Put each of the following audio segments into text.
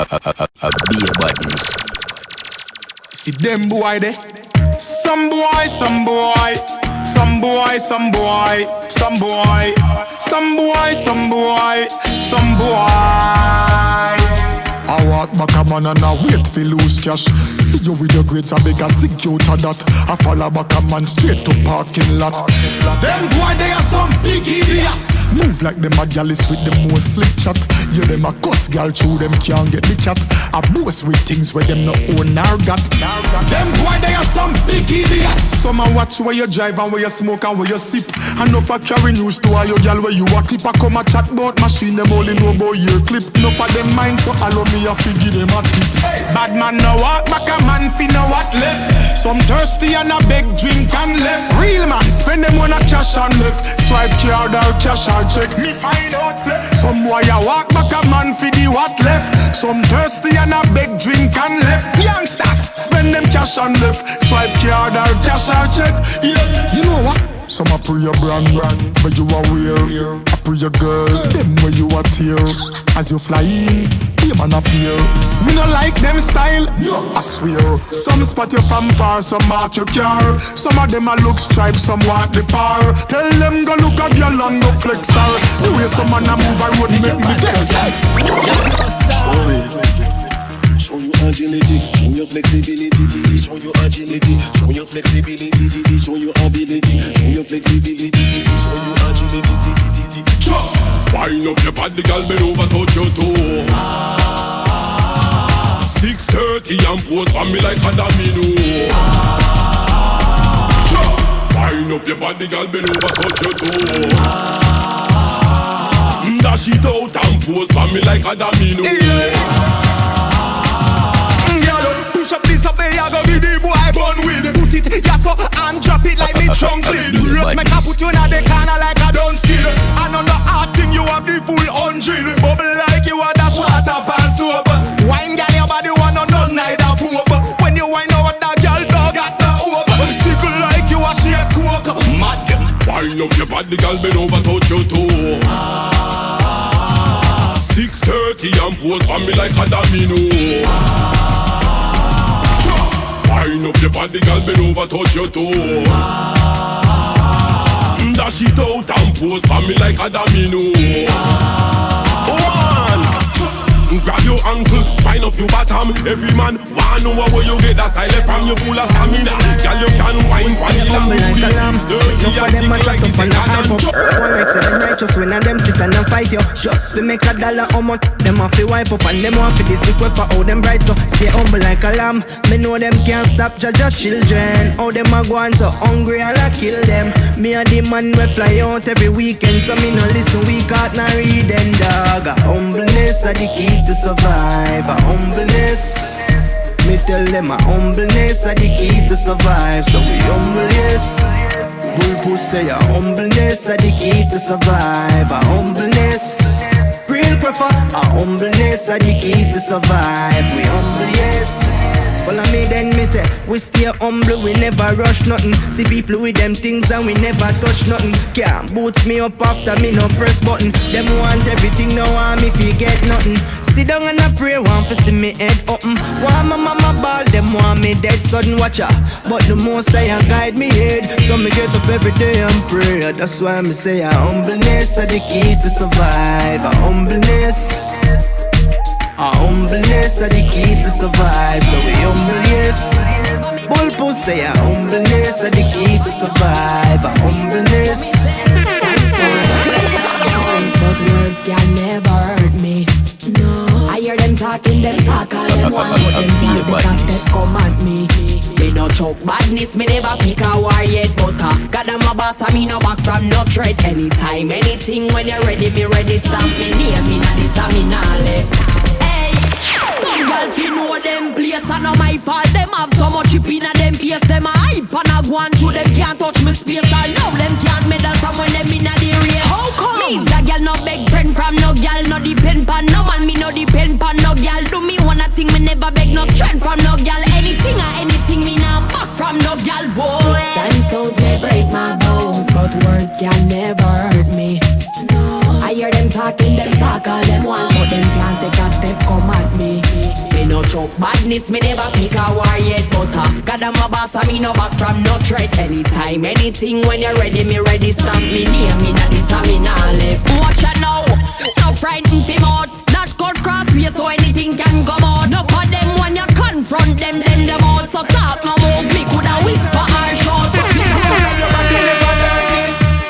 Be a badness. See them boy there. Some boy, some boy, some boy, some boy, some boy, some boy, some boy, some boy. I walk back a man and I wait for lose cash. See you with your grades, I beg a secure to that. I follow back a man straight to parking lot. Them boy, they are some big idiots. Move like them a gallus with the most slick chat. You them a cuss gal through them can't get the cat. I boast with things where them no own or got. Them boy, they are some big idiots. Some a watch where you drive and where you smoke and where you sip. And no for carry news to all your gal where you a clip. I come a chat about machine, them only know about your clip. No for them mind, so allow me a figure them a tip. Bad man no walk back, a man fi know what left. Some thirsty and a beg drink and left. Real man spend them on a cash and left. Swipe card or cash or check. Me find out say some boy a walk back, a man fi the what left. Some thirsty and a beg drink and left. Youngsters spend them cash and left. Swipe card or cash or check. Yes, you know what? Some a pre your brand, but you are wear. I pre your girl, them where you are tear. As you fly in, be man appear. Me no like them style, I swear. Some spot you from far, some mark your car. Some of them a look stripes, some walk the par. Tell them go look at your and go flex her. The way some man a move, I would make me vex. Show you agility, show your flexibility, show your agility, show your flexibility, show your ability, show your flexibility, show your agility. Wind up your body, girl, bend over, touch your toe. 6:30 and pose for me like a domino. Wind up your body, girl, bend over, touch your toe. Dash it out and pose for me like a domino. Push up this up there, I go be the boy born with. Put it, yes, so and drop it like me trunk lead. Rest make I put you in the corner like I don't skill. And on the hard thing you have the full 100. Bubble like you are dash water pass soap. Wine girl, your body wanna none neither poop. When you wine over that girl, dog got the hope. Tickle like you a shake coke. Mad. Wine up your body, girl, bend over, touch your toe. 6:30 and pose for me like a domino. Wind up your body, girl, bend over, touch your toe. Dash it out and pose for me like a domino. Grab your ankle, wind up your bottom. Every man wanna know where you get that style from. You full of stamina, girl, you can wine for the long. No for them a chat up on the hype up. One like say them righteous when and them sit and them fight you. Just fi make a dollar how much them have to wipe up. And them want fi this liquid for how them bright. So stay humble like a lamb. Me know them can't stop judge your children. How them a go on so hungry and I kill them. Me and the man we fly out every weekend. So me no listen weak out na read them dog. Humbleness are the key to survive. A humbleness, me tell them a humbleness are the key to survive. So we humble, yes. Bull say a humbleness are the key to survive. A humbleness, real prefer. A humbleness are the key to survive. We humble, yes. Follow me then me say, we stay humble, we never rush nothing. See people with them things and we never touch nothing. Can't boots me up after me no press button. Them want everything, now want me fi get nothing. Sit down and I pray, want to see me head open. Want my mama ball, them want me dead sudden watcher. But the most I guide me head. So me get up every day and pray. That's why me say a humbleness are the key to survive. A humbleness, a humbleness are the key to survive. So we humble, yes. Bull say a humbleness are the key to survive. A humbleness. But words can never hurt me. No, I hear them talking, them talk all them want. But them can't because they come at me. Me no choke badness, me never pick a war yet. But God I'm a boss, I me no back from no threat. Anytime, anything, when you're ready, me ready. Stamp me name, me nah this, me nah left. Hey, some girl you know them place, and not my fault. Them have so much chip in a them face. Them a hype and a go on through, them can't touch me space. I know them can't medal from when them in a the race. How come? Me the girl no beg friend from no girl, no depend pan no man, me no depend pan no girl. Do me one a thing, me never beg no strength from no girl. Anything or anything, me nah back from no girl. Boy, stones may break my bones, but words can never hurt me. No, I hear them talking, them talk all them want, but them can't take a step come at me. choke badness, me never pick a war yet. But God I'm a boss, I me no back from no threat. Anytime, anything, when you're ready, me ready. Stamp me near me, that is how me nah left. Watch out now, no frightened fi mouth. That cut cross way so anything can come out. No for them when you confront them, then them out. So talk no more, me coulda whisper or shout.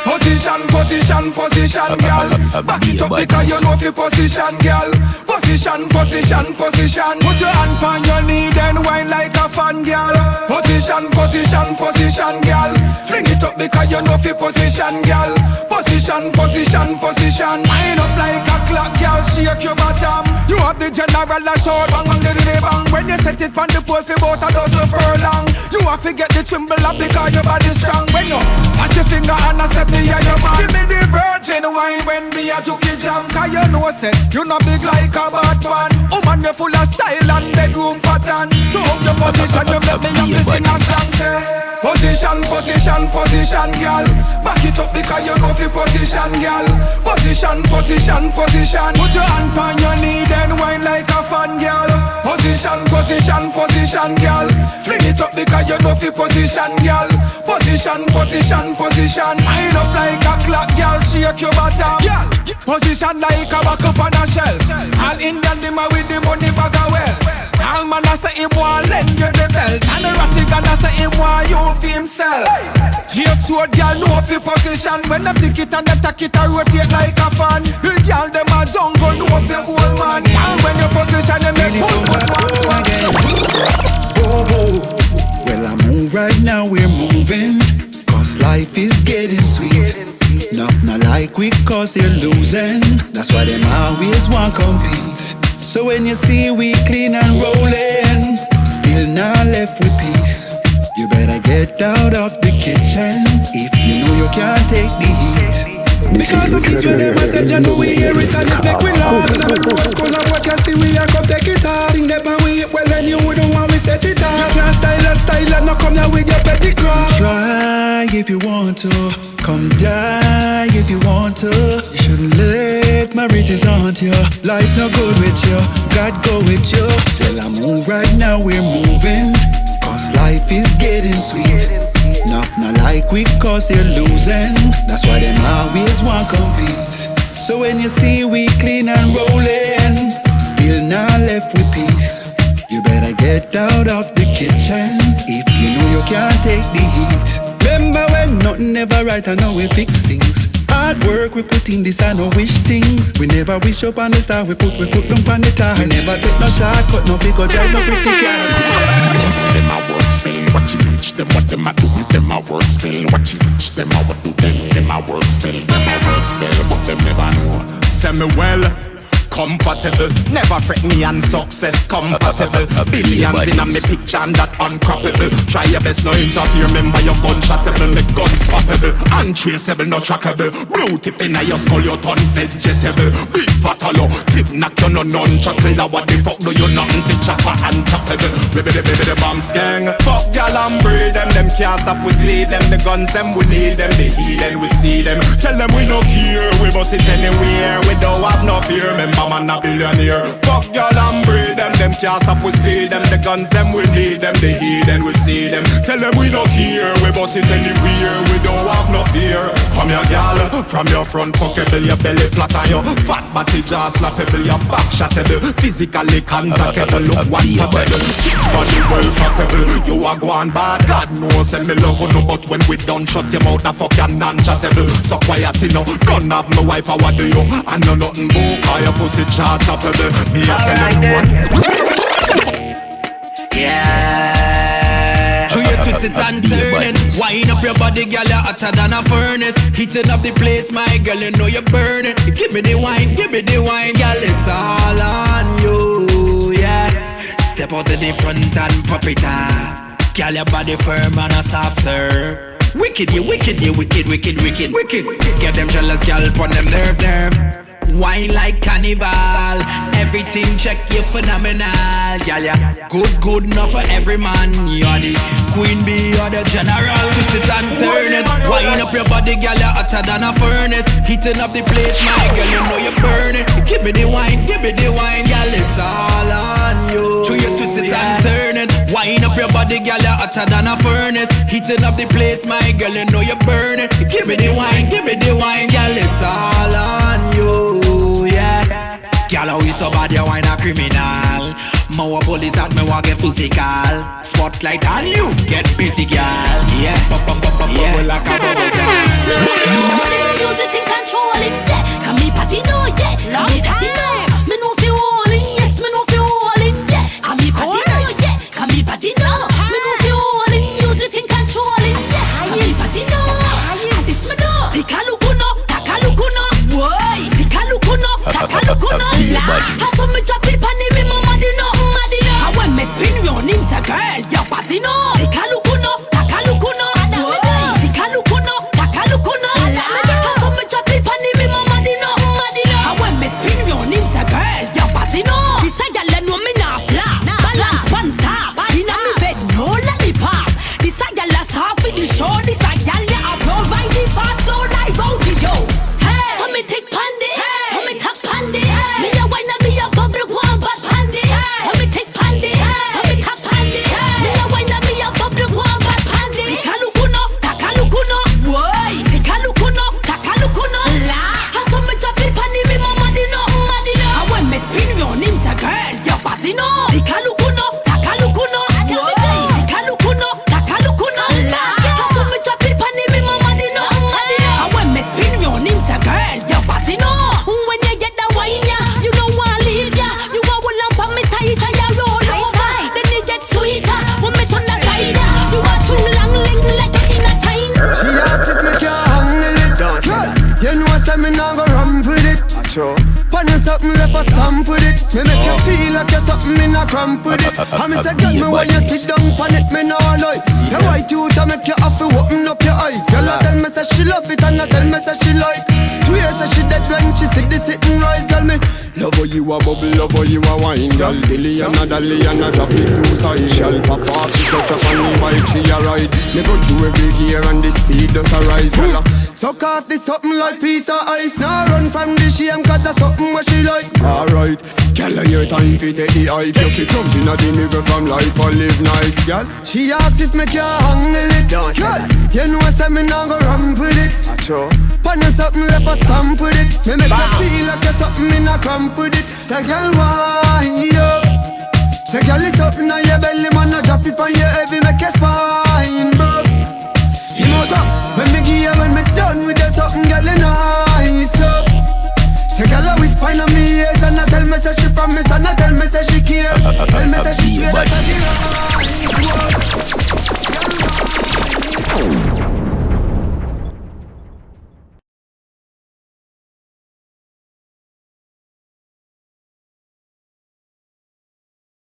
Position, position, position, girl. Back it up because you know fi position, girl. Position, position, position. Put your hand on your knee, then whine like a fan, girl. Position, position, position, girl. Fling it up because you know fi position, girl. Position, position, position. Wind up like a clock, girl. Shake your bottom. You have the general a shout, bang bang the bang. When you set it on the pole fi bout a dozen furlong, you have to get the tremble up because your body strong. When you pass your finger and I say me yeah your man. Give me the virgin wine when me a juki jam. Cause you know say you not big like a bad man. Woman you full of style and bedroom pattern. To hold your position you make me have to sing a song say. Position, position, position, girl. Back it up because you know fi position, girl. Position, position, position. Put your hand on your knee then whine like a fan, girl. Position, position, position, girl. Fling it up because you know fi position, girl. Position, position, position. Wind up like a clock, girl. Shake your bottom, girl. Position like a back up on a shelf. All Indian them a with the money bag of wealth. All man a say him want lend you the belt. And the Ratigan a say him want you for himself. Jake sword girl know fi position. When them tick it and them tack it a rotate like a fan. The girl them a jungle know fi old man. And when you position them make boom Well I move right now, we're moving. Cause life is getting sweet. Not like we cause they're losing. That's why them always want compete. So when you see we clean and rolling, still not left with peace, you better get out of the kitchen if you know you can't take the heat. Because we keep you there, I said you know we hear it and it make we laugh. And I'm rose school of what you see we are come take it hard. Think that man we well and you wouldn't want we set it off. You can't style and not come here with your petty crap. Try if you want to, come die if you want to. You shouldn't let my riches haunt you. Life no good with you, God go with you. Well I move right now, we're moving. Cause life is getting sweet. Not like we cause they're losing. That's why them always want compete. So when you see we clean and rolling, still not left with peace, you better get out of the kitchen if you know you can't take the heat. Remember when nothing ever right, I know we fix things. Hard work we put in this, I know wish things. We never wish up on the star, we put foot down on the tar. We never take no shortcut, no big or drive no pretty car. Them a work spell, what you teach them, what them a do. Them a work spell, what you teach them, how what do them. Them a work spell, what them never know. Say me well, compatible, never fret me and success compatible. Billions in a me picture and that uncroppable. Try your best, no interfere, remember your gunshotable. Me guns poppable, untraceable, no trackable. Blue tip in a your skull, you turn vegetable. Big fat hollow, tip knock you no non-chuckle. What the fuck do you nothing to chopper and choppable? Baby the bombs gang. Fuck y'all and breed them can't stop we see them. The guns them we need them, the healing we see them. Tell them we no care, we bust it anywhere. We don't have no fear, remember man a billionaire. Fuck y'all and breed them can't stop we see them. The guns them we need them, the heathen we see them. Tell them we no care, we bust it anywhere. We don't have no fear. From your gal, from your front pocketable, your belly flat and your fat body jaw slappable, your back shattable, physically contactable. Look what happened, body well packable. You are going bad, God knows send me love no, but when we done shut your mouth, a fuck you non-chattable. So quiet you know, don't have no wipe, what do you? I know nothing book, or your pussy chartable. Me a tell you what. Yeah. Do you twist it and turn it? Wind up your body, girl, you're hotter than a furnace. Heating up the place, my girl, you know you're burning. Give me the wine, girl, it's all on you, yeah. Step out to the front and pop it up. Girl, your body firm and a soft serve. Wicked, you wicked. Get them jealous, girl, put them nerve. Wine like carnival. Everything check, you phenomenal. Yeah. Good enough for every man. You're the queen bee, you're the general. Twist it and turn it. Wind up your body, girl, you're hotter than a furnace. Heating up the place, my girl, you know you're burning. Give me the wine, girl, it's all on you. up your body, girl, you're hotter than a furnace. Heating up the place, my girl, you know you're burning. Give me the wine, girl, it's all on you, yeah. Girl, how you so bad, you wine a criminal. More police that me want get physical. Spotlight on you, get busy, girl. Yeah, yeah, like a bubble gum. Music in control it, yeah. Come me party no, yeah. Come me party no. Me know fi all in, yes, me know fi all in, yeah. Come me party no, yeah. Come me party no. Me know fi all in, music in control it, yeah. Come me party no. This me do. Tikalukuno, takalukuno. Why? Tikalukuno, takalukuno. How come me drop it on me, mama di no, mama di no. How when me spin round him, say girl, your party no. Tikalukuno, takalukuno. Why? Tikalukuno, takalukuno. How come me drop it on me, mama di no, mama di no. How when me spin round him, say girl, your party no. This a gyal know me nah flap. Balance one top, inna me bed no lollipop. This a gyal a star for the show. This a gyal ya a provide the fast slow life audio. Hey, so me take pandy, so me take pandy. Me a wine and me a bubble one but pandy. So me take pandy, so me take pandy. Me a wine and me a bubble one but pandy. Tikalukuno, takalukuno. Why? Tikalukuno, takalukuno. How come me drop it pandy me mama di no, mama di no. How when me spin round him say girl your body no. Tikalukuno, takalukuno. Why? Tikalukuno, takalukuno. How come me drop it pandy me mama di no, mama di no. How when me spin round him say girl your body no. When you get that wine ya, you don't wanna leave ya. You want one lamp on me tight and you roll over. Then you get sweeter when me turn the side ya. You want too long link like a in a chain. She asks if me can handle it. Don't say that. You know I say me nah go ramp with it. True. Pan you something left a stamp with it. Me make you feel like you're something me nah cramp with it. And me say get me when you sit down pan it me nah lie. The white youth a make you have to open up your eyes. Girl a tell me say she love it and I tell me say she like. Swear say she dead when she see the sitting rise. Girl me love how you a bubble, love how you a wine. Girl Dilly and a dolly and a drop it two sides. Girl pop off she touch up on the bike she a ride. Me go through every gear and the speed does a rise. Girl suck off this something like piece of ice. Now run from the shame cause that's something what she like. Alright, girl your time fi take the hype. You fi jump in a the middle from life or live nice, girl. She asks if me can handle it. Don't say that. You know I say me nah go ramp with it. True. Pan you something left a stamp with it. Me make you feel like you're something in a cramp with it. Say girl wind up. Say girl it's something on your belly man. I drop it on your heavy make your spine bro. When me give you when me done with the something girl you nice up. Say girl I whisper in my ears and I tell me say she promise and I tell